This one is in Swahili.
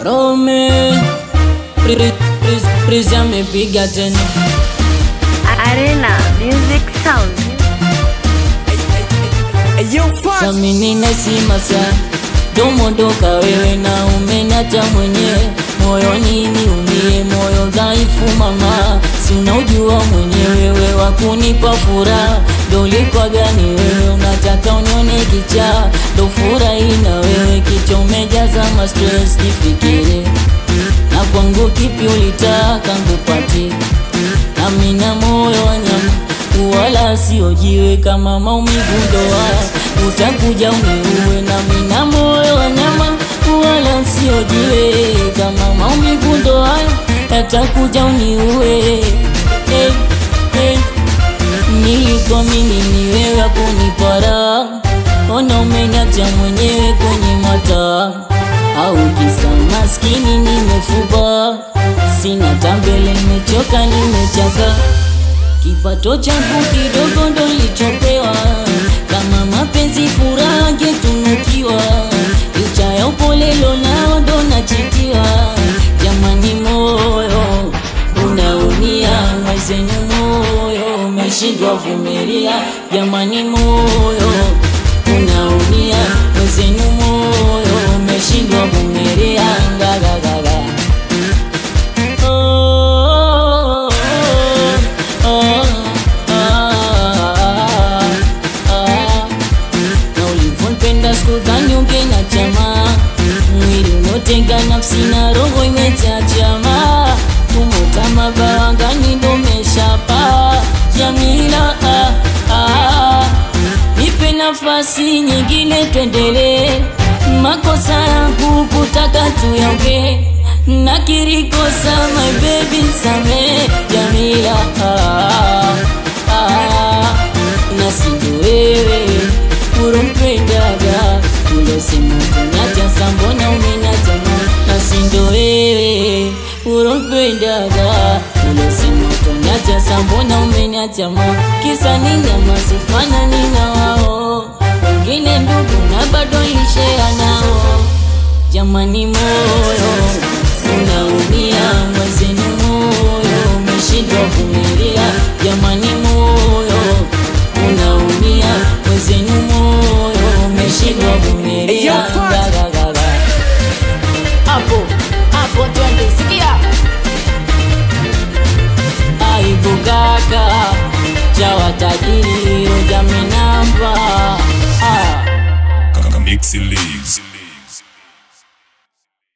Rome Prizi amepiga tena. Arena Music Sound. Samini nasima sa domondoka wewe na umenata mwenyewe. Moyoni niumie, moyo dhaifu mama, si unaujua mwenyewe wewe wakunipa furaha. Dolikuwa gani wewe unataka unione kicha? Ndo furahi na wewe kicha umejaza ma stress nifikire. Na kwangu kipi ulitaka ngupati? Na mina moyo wa nyama wala siojiwe kama maumivu ndoa. Utakuja uniue na mina moyo wa nyama wala siojiwe kama maumivu ndoa. Atakuja uniue. Hey, hey. Nilikwamini ni wewe kunipara, ona umeniacha mwenyewe kwenye mata. Au kisa maskini nimefuba, sina tambele nimechoka nimechaka. Kipato changu kidogo ndo nilichopewa, kama mapenzi furaha ngetunukiwa. Licha ya upole nao ndo nachitiwa. Jamani moyo unaumia, mwezenu moyo umeshindwa vumilia. Jamani moyo unaumia, mwezenu moyo umeshindwa vumilia. Ngagagaga na ulivyonipenda sikudhani ungena chama. Mwili unotenga nafsi na roho imechachama. Kumota mabawa ngani ndo meshapa. Jamila nipe nafasi nyingine tuendelee. Makosa yangu kutaka tuyaongee, nakiri kosa my baby same. Jamila na sindo wewe urompendaga. Ulosema utaniacha sambona umeniacha na sindo wewe urompendaga. Ulosema utaniacha sambona umeniacha kisa ni nyama sifanani na wao. Wengine ndugu na bado nishea nao. Jamani moyo unaumia, mwezenu moyo umeshindwa vumilia. Jamani moyo unaumia, mwezenu moyo umeshindwa vumilia. Hapo hapo twende sikia. Aibu kaka chawa tajiri roja minamba. Mixi Leagues.